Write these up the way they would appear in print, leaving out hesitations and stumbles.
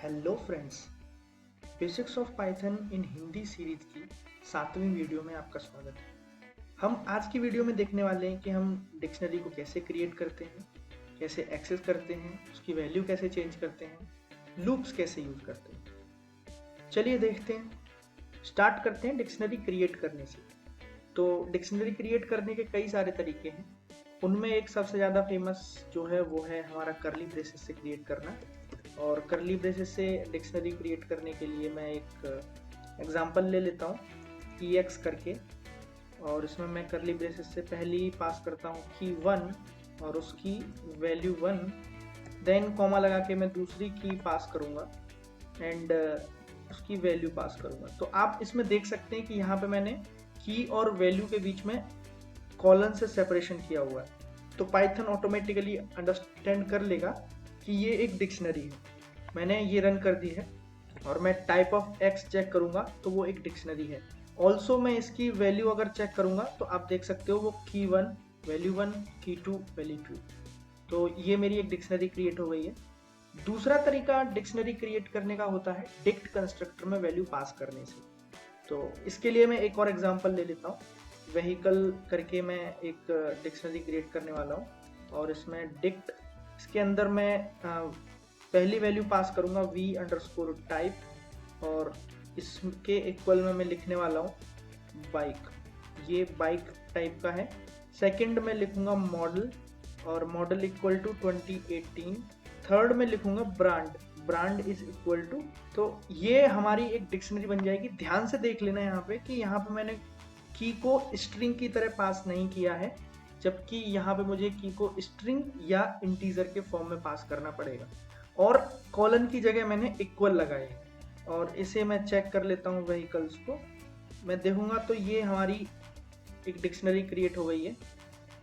Hello friends, basics of Python in Hindi series की 7वीं video में आपका स्वागत है। हम आज की वीडियो में देखने वाले हैं कि हम डिक्शनरी को कैसे क्रिएट करते हैं, कैसे एक्सेस करते हैं, उसकी वैल्यू कैसे चेंज करते हैं, लूप्स कैसे यूज करते हैं। चलिए देखते हैं। स्टार्ट करते हैं डिक्शनरी क्रिएट करने से। तो डिक्शनरी क्रिएट करने के कई सारे तरीके हैं। उनमें एक सबसे ज़्यादा फेमस जो है वो है हमारा कर्ली ब्रेसेस से क्रिएट करना। और कर्ली ब्रेसेस से डिक्शनरी क्रिएट करने के लिए मैं एक एग्जांपल ले लेता हूँ EX करके, और इसमें मैं कर्ली ब्रेसेस से पहली पास करता हूँ की 1 और उसकी वैल्यू 1, देन कॉमा लगा के मैं दूसरी की पास करूँगा एंड उसकी वैल्यू पास करूँगा। तो आप इसमें देख सकते हैं कि यहाँ पे मैंने की और वैल्यू के बीच में कॉलन से सेपरेशन किया हुआ है। तो पाइथन ऑटोमेटिकली अंडरस्टैंड कर लेगा कि ये एक डिक्शनरी है। मैंने ये रन कर दी है और मैं टाइप ऑफ X चेक करूंगा तो वो एक डिक्शनरी है। ऑल्सो मैं इसकी वैल्यू अगर चेक करूंगा तो आप देख सकते हो वो की 1 वैल्यू 1, की 2 वैल्यू 2। तो ये मेरी एक डिक्शनरी क्रिएट हो गई है। दूसरा तरीका डिक्शनरी क्रिएट करने का होता है डिक्ट कंस्ट्रक्टर में वैल्यू पास करने से। तो इसके लिए मैं एक और एग्जांपल ले लेता हूँ। व्हीकल करके मैं एक डिक्शनरी क्रिएट करने वाला हूँ और इसमें डिक्ट, इसके अंदर मैं पहली वैल्यू पास करूंगा v_type और इसके इक्वल में मैं लिखने वाला हूँ बाइक। ये बाइक टाइप का है। सेकंड में लिखूंगा मॉडल और मॉडल इक्वल टू 2018। थर्ड में लिखूंगा ब्रांड इज इक्वल टू। तो ये हमारी एक डिक्शनरी बन जाएगी। ध्यान से देख लेना यहाँ पे कि यहाँ पे मैंने की को स्ट्रिंग की तरह पास नहीं किया है, जबकि यहाँ पे मुझे की को स्ट्रिंग या इंटीजर के फॉर्म में पास करना पड़ेगा। और कॉलन की जगह मैंने इक्वल लगाए हैं और इसे मैं चेक कर लेता हूँ। व्हीकल्स को मैं देखूंगा तो ये हमारी एक डिक्शनरी क्रिएट हो गई है।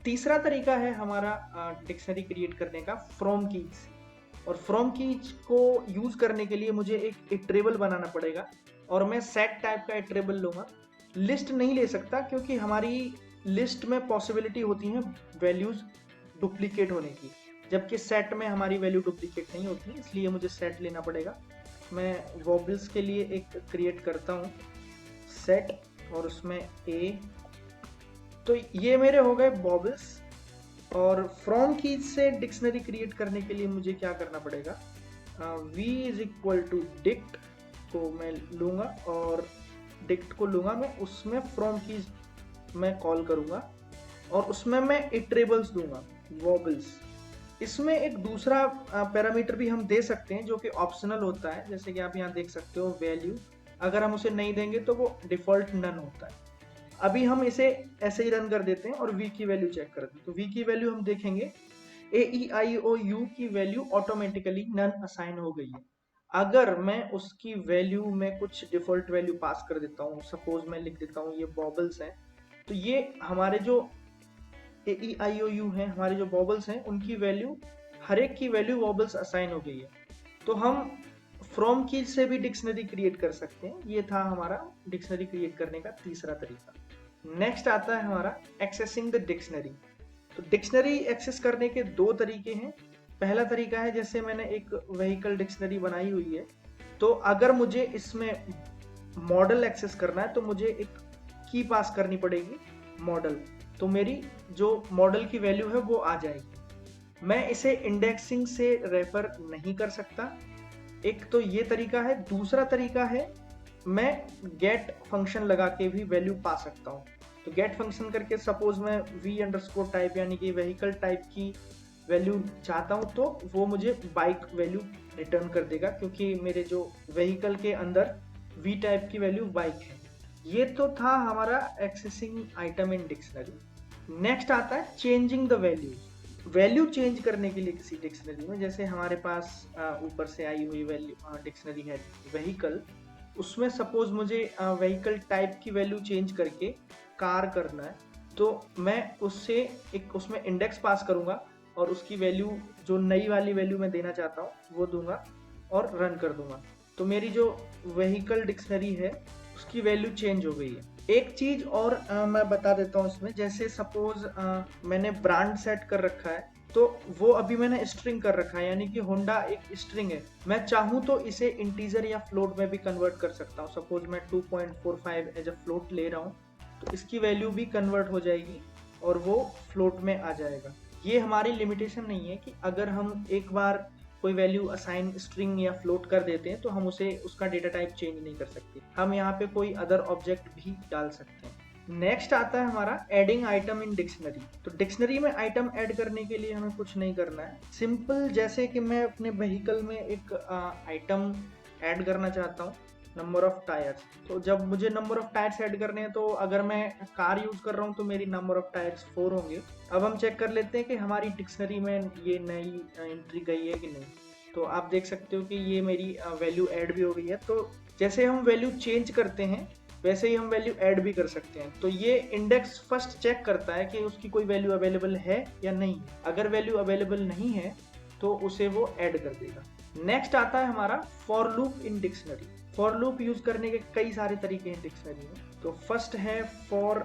तीसरा तरीका है हमारा डिक्शनरी क्रिएट करने का फ्रॉम कीज। और फ्रॉम कीज को यूज करने के लिए मुझे एक इटरेबल बनाना पड़ेगा और मैं सेट टाइप का इटरेबल लूंगा। लिस्ट नहीं ले सकता क्योंकि हमारी लिस्ट में पॉसिबिलिटी होती है वैल्यूज डुप्लीकेट होने की, जबकि सेट में हमारी वैल्यू डुप्लीकेट नहीं होती, इसलिए मुझे सेट लेना पड़ेगा। मैं वॉबल्स के लिए एक क्रिएट करता हूँ सेट और उसमें a। तो ये मेरे हो गए वॉबल्स। और फ्रॉम कीज से डिक्शनरी क्रिएट करने के लिए मुझे क्या करना पड़ेगा, v= डिक्ट को मैं लूँगा और डिक्ट को लूँगा मैं, उसमें फ्रॉम कीज मैं कॉल करूँगा और उसमें मैं इटरेबल्स दूंगा वॉबल्स। इसमें एक दूसरा पैरामीटर भी हम दे सकते हैं जो कि ऑप्शनल होता है, जैसे कि आप यहाँ देख सकते हो वैल्यू। अगर हम उसे नहीं देंगे तो वो डिफॉल्ट नन होता है। अभी हम इसे ऐसे ही रन कर देते हैं और v की वैल्यू चेक करते हैं। तो v की वैल्यू हम देखेंगे AEIOU की वैल्यू ऑटोमेटिकली नन असाइन हो गई है। अगर मैं उसकी वैल्यू में कुछ डिफॉल्ट वैल्यू पास कर देता हूँ, सपोज मैं लिख देता हूँ ये वॉबल्स हैं, तो ये हमारे जो AEIOU हैं, हमारे जो वॉबल्स हैं, उनकी वैल्यू, हर एक की वैल्यू वॉबल्स असाइन हो गई है। तो हम फ्रॉम की से भी डिक्शनरी क्रिएट कर सकते हैं। ये था हमारा डिक्शनरी क्रिएट करने का तीसरा तरीका। नेक्स्ट आता है हमारा एक्सेसिंग द डिक्शनरी। तो डिक्शनरी एक्सेस करने के दो तरीके हैं। पहला तरीका है, जैसे मैंने एक व्हीकल डिक्शनरी बनाई हुई है, तो अगर मुझे इसमें मॉडल एक्सेस करना है तो मुझे एक की पास करनी पड़ेगी मॉडल, तो मेरी जो मॉडल की वैल्यू है वो आ जाएगी। मैं इसे इंडेक्सिंग से रेफर नहीं कर सकता। एक तो ये तरीका है। दूसरा तरीका है, मैं गेट फंक्शन लगा के भी वैल्यू पा सकता हूँ। तो गेट फंक्शन करके सपोज मैं v_type यानी कि व्हीकल टाइप की वैल्यू चाहता हूँ तो वो मुझे बाइक वैल्यू रिटर्न कर देगा, क्योंकि मेरे जो व्हीकल के अंदर v टाइप की वैल्यू बाइक है। ये तो था हमारा accessing item in dictionary. Next आता है changing the value. Value change करने के लिए किसी डिक्शनरी में, जैसे हमारे पास ऊपर से आई हुई वैल्यू डिक्शनरी है व्हीकल, उसमें सपोज मुझे व्हीकल टाइप की वैल्यू चेंज करके कार करना है, तो मैं उससे एक उसमें इंडेक्स पास करूंगा और उसकी वैल्यू, जो नई वाली वैल्यू मैं देना चाहता हूँ, वो दूंगा और रन कर दूंगा। तो मेरी जो व्हीकल डिक्शनरी है उसकी वैल्यू चेंज हो गई है। एक चीज और मैं बता देता हूँ इसमें, जैसे सपोज मैंने ब्रांड सेट कर रखा है तो वो अभी मैंने स्ट्रिंग कर रखा है, यानी कि होंडा एक स्ट्रिंग है। मैं चाहूँ तो इसे इंटीजर या फ्लोट में भी कन्वर्ट कर सकता हूँ। सपोज मैं 2.45 एज अ फ्लोट ले रहा हूँ, तो इसकी वैल्यू भी कन्वर्ट हो जाएगी और वो फ्लोट में आ जाएगा। ये हमारी लिमिटेशन नहीं है कि अगर हम एक बार कोई वैल्यू असाइन स्ट्रिंग या फ्लोट कर देते हैं तो हम उसे उसका डेटा टाइप चेंज नहीं कर सकते। हम यहाँ पे कोई अदर ऑब्जेक्ट भी डाल सकते हैं। नेक्स्ट आता है हमारा एडिंग आइटम इन डिक्शनरी। तो डिक्शनरी में आइटम ऐड करने के लिए हमें कुछ नहीं करना है। सिंपल, जैसे कि मैं अपने व्हीकल में एक आइटम ऐड करना चाहता हूँ, नंबर ऑफ टायर्स। तो जब मुझे नंबर ऑफ टायर्स ऐड करने हैं, तो अगर मैं कार यूज कर रहा हूँ तो मेरी नंबर ऑफ टायर्स 4 होंगे। अब हम चेक कर लेते हैं कि हमारी डिक्शनरी में ये नई एंट्री गई है कि नहीं। तो आप देख सकते हो कि ये मेरी वैल्यू ऐड भी हो गई है। तो जैसे हम वैल्यू चेंज करते हैं वैसे ही हम वैल्यू ऐड भी कर सकते हैं। तो ये इंडेक्स फर्स्ट चेक करता है कि उसकी कोई वैल्यू अवेलेबल है या नहीं। अगर वैल्यू अवेलेबल नहीं है तो उसे वो ऐड कर देगा। नेक्स्ट आता है हमारा for loop in dictionary. For loop use करने के कई सारे तरीके हैं डिक्शनरी में। तो फर्स्ट है फॉर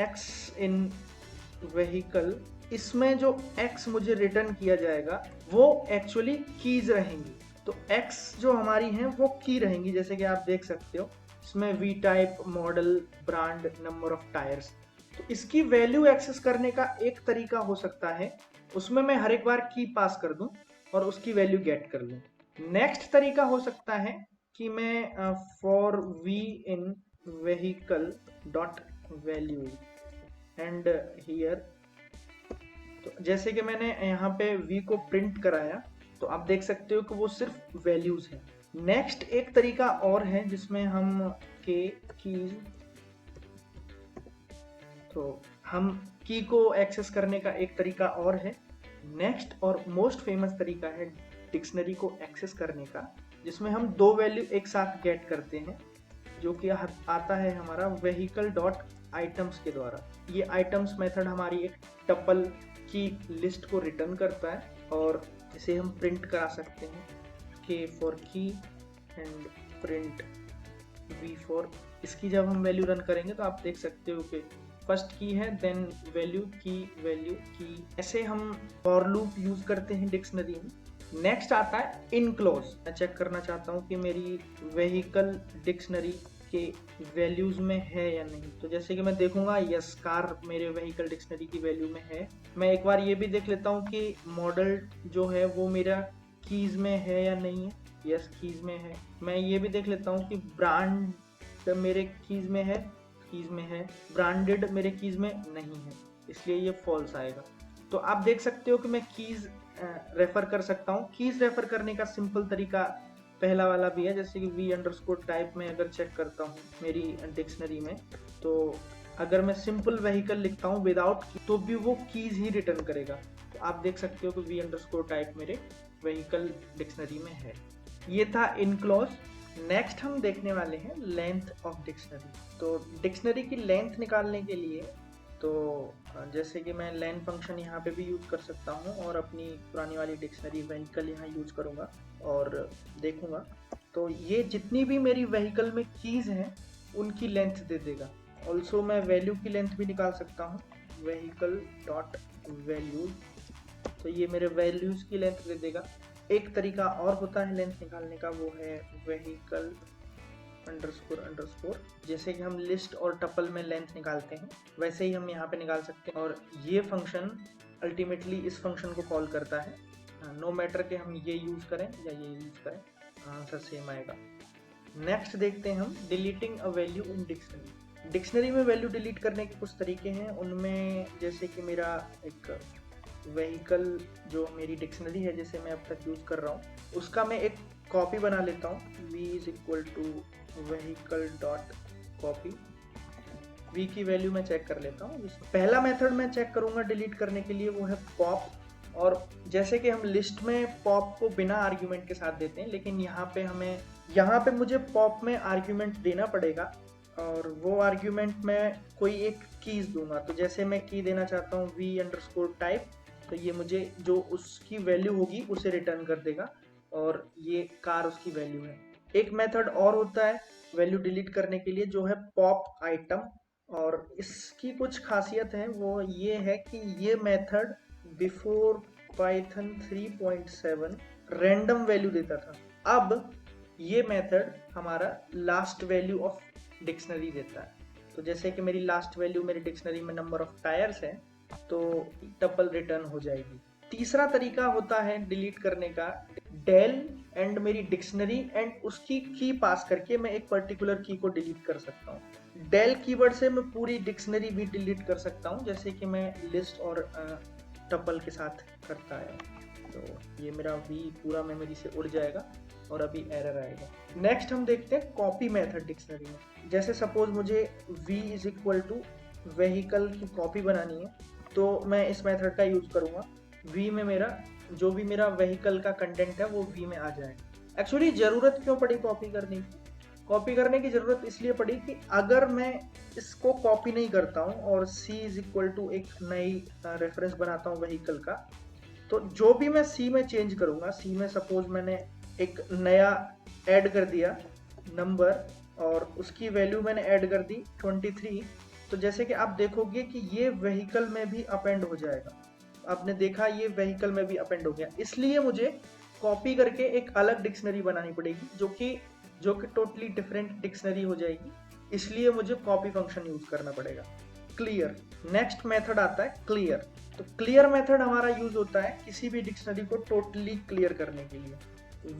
एक्स इन व्हीकल। इसमें जो x मुझे रिटर्न किया जाएगा वो एक्चुअली कीज रहेंगी। तो x जो हमारी हैं वो की रहेंगी, जैसे कि आप देख सकते हो इसमें v type, model, brand, number of tyres. तो इसकी वैल्यू एक्सेस करने का एक तरीका हो सकता है, उसमें मैं हर एक बार की पास कर दूं और उसकी वैल्यू गेट कर लूं। नेक्स्ट तरीका हो सकता है कि मैं for v in vehicle dot value and here. तो जैसे कि मैंने यहाँ पे v को प्रिंट कराया, तो आप देख सकते हो कि वो सिर्फ वैल्यूज है। नेक्स्ट एक तरीका और है जिसमें हम के कीज, तो हम की को एक्सेस करने का एक तरीका और है। नेक्स्ट और मोस्ट फेमस तरीका है डिक्शनरी को एक्सेस करने का, जिसमें हम दो वैल्यू एक साथ गेट करते हैं, जो कि आता है हमारा व्हीकल डॉट आइटम्स के द्वारा। ये आइटम्स मेथड हमारी एक टपल की लिस्ट को रिटर्न करता है और इसे हम प्रिंट करा सकते हैं के फॉर की एंड प्रिंट वी फॉर। इसकी जब हम वैल्यू रन करेंगे तो आप देख सकते हो कि फर्स्ट की है, देन वैल्यू की। ऐसे हम फॉर लूप यूज करते हैं डिक्शनरी में। नेक्स्ट आता है इनक्लोज। मैं चेक करना चाहता हूँ कि मेरी व्हीकल डिक्शनरी के वैल्यूज में है या नहीं। तो जैसे कि मैं देखूंगा, यस, कार मेरे व्हीकल डिक्शनरी की वैल्यू में है। मैं एक बार ये भी देख लेता हूँ कि मॉडल जो है वो मेरा कीज में है या नहीं है। यस, कीज में है। मैं ये भी देख लेता हूँ कि ब्रांड मेरे कीज में है, ब्रांडेड मेरे कीज में नहीं है, इसलिए ये फॉल्स आएगा। तो आप देख सकते हो कि मैं कीज रेफर कर सकता हूँ। कीज रेफर करने का सिंपल तरीका पहला वाला भी है, जैसे कि वी अंडरस्कोर टाइप में अगर चेक करता हूँ मेरी डिक्शनरी में, तो अगर मैं सिंपल व्हीकल लिखता हूँ विदाउट तो भी वो कीज ही रिटर्न करेगा। तो आप देख सकते हो कि वी अंडरस्कोर टाइप मेरे व्हीकल डिक्शनरी में है। ये था इनक्लोज। नेक्स्ट हम देखने वाले हैं लेंथ ऑफ डिक्शनरी। तो डिक्शनरी की लेंथ निकालने के लिए, तो जैसे कि मैं लेन फंक्शन यहाँ पे भी यूज कर सकता हूँ और अपनी पुरानी वाली डिक्शनरी व्हीकल यहाँ यूज करूँगा और देखूंगा। तो ये जितनी भी मेरी व्हीकल में कीज हैं उनकी लेंथ दे देगा। ऑल्सो मैं वैल्यू की लेंथ भी निकाल सकता हूँ, व्हीकल डॉट वैल्यू। तो ये मेरे वैल्यूज की लेंथ दे देगा। एक तरीका और होता है लेंथ निकालने का, वो है व्हीकल अंडरस्कोर अंडरस्कोर। जैसे कि हम लिस्ट और टपल में लेंथ निकालते हैं वैसे ही हम यहाँ पे निकाल सकते हैं। और ये फंक्शन अल्टीमेटली इस फंक्शन को कॉल करता है, नो मैटर कि हम ये यूज करें या ये यूज करें, आंसर सेम आएगा। नेक्स्ट देखते हैं हम deleting a value in dictionary. Dictionary में वैल्यू डिलीट करने के कुछ तरीके हैं। उनमें जैसे कि मेरा एक व्हीकल जो मेरी डिक्शनरी है जिसे मैं अब तक यूज कर रहा हूँ, उसका मैं एक कॉपी बना लेता हूँ। v is equal to vehicle dot copy. v की वैल्यू मैं चेक कर लेता हूँ। पहला मेथड मैं चेक करूंगा डिलीट करने के लिए, वो है पॉप। और जैसे कि हम लिस्ट में पॉप को बिना आर्ग्यूमेंट के साथ देते हैं, लेकिन यहाँ पे मुझे पॉप में आर्ग्यूमेंट देना पड़ेगा और वो आर्ग्यूमेंट मैं कोई एक कीज दूंगा। तो जैसे मैं की देना चाहता हूँ v अंडरस्कोर टाइप, तो ये मुझे जो उसकी वैल्यू होगी उसे रिटर्न कर देगा और ये कार उसकी वैल्यू है। एक मेथड और होता है वैल्यू डिलीट करने के लिए, जो है पॉप आइटम। और इसकी कुछ खासियत है, वो ये है कि ये method before Python 3.7 random value देता था। अब ये मेथड हमारा लास्ट वैल्यू ऑफ डिक्शनरी देता है। तो जैसे कि मेरी लास्ट वैल्यू मेरी डिक्शनरी में नंबर ऑफ टायर्स है, तो टपल रिटर्न हो जाएगी। तीसरा तरीका होता है डिलीट करने का, डेल एंड मेरी डिक्शनरी एंड उसकी की पास करके मैं एक पर्टिकुलर की को डिलीट कर सकता हूँ। डेल कीवर्ड से मैं पूरी डिक्शनरी भी डिलीट कर सकता हूँ, जैसे कि मैं लिस्ट और टपल के साथ करता है। तो ये मेरा वी पूरा मेमोरी से उड़ जाएगा और अभी एरर आएगा। नेक्स्ट हम देखते हैं कॉपी मेथड डिक्शनरी में। जैसे सपोज मुझे v is equal to vehicle की कॉपी बनानी है, तो मैं इस मेथड का यूज करूंगा। v में मेरा जो भी मेरा व्हीकल का कंटेंट है वो v में आ जाएगा। एक्चुअली जरूरत क्यों पड़ी कॉपी करने की? कॉपी करने की जरूरत इसलिए पड़ी कि अगर मैं इसको कॉपी नहीं करता हूँ और c इज इक्वल टू एक नई रेफरेंस बनाता हूँ व्हीकल का, तो जो भी मैं c में चेंज करूंगा, c में सपोज मैंने एक नया ऐड कर दिया नंबर और उसकी वैल्यू मैंने ऐड कर दी 23, तो जैसे कि आप देखोगे कि ये व्हीकल में भी अपेंड हो जाएगा। आपने देखा ये व्हीकल में भी अपेंड हो गया। इसलिए मुझे कॉपी करके एक अलग डिक्शनरी बनानी पड़ेगी जो कि टोटली डिफरेंट डिक्शनरी हो जाएगी। इसलिए मुझे कॉपी फंक्शन यूज करना पड़ेगा। क्लियर, नेक्स्ट मेथड आता है क्लियर। तो क्लियर मेथड हमारा यूज होता है किसी भी डिक्शनरी को टोटली क्लियर करने के लिए।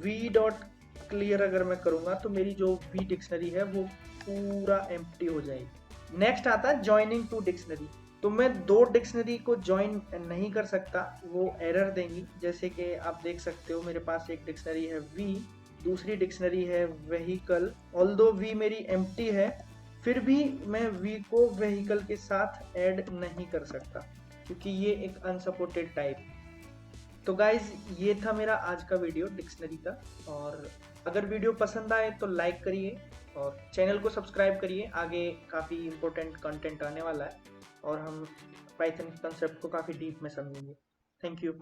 v डॉट क्लियर अगर मैं करूंगा तो मेरी जो v डिक्शनरी है वो पूरा एम्प्टी हो जाएगी। नेक्स्ट आता है ज्वाइनिंग टू डिक्शनरी। तो मैं दो डिक्शनरी को ज्वाइन नहीं कर सकता, वो एरर देंगी। जैसे कि आप देख सकते हो मेरे पास एक डिक्शनरी है v, दूसरी डिक्शनरी है व्हीकल। ऑल्दो v मेरी एम्प्टी है, फिर भी मैं v को व्हीकल के साथ ऐड नहीं कर सकता क्योंकि ये एक अनसपोर्टेड टाइप। तो गाइज ये था मेरा आज का वीडियो डिक्शनरी का, और अगर वीडियो पसंद आए तो लाइक करिए और चैनल को सब्सक्राइब करिए। आगे काफ़ी इंपॉर्टेंट कंटेंट आने वाला है और हम पाइथन कंसेप्ट को काफ़ी डीप में समझेंगे। Thank you.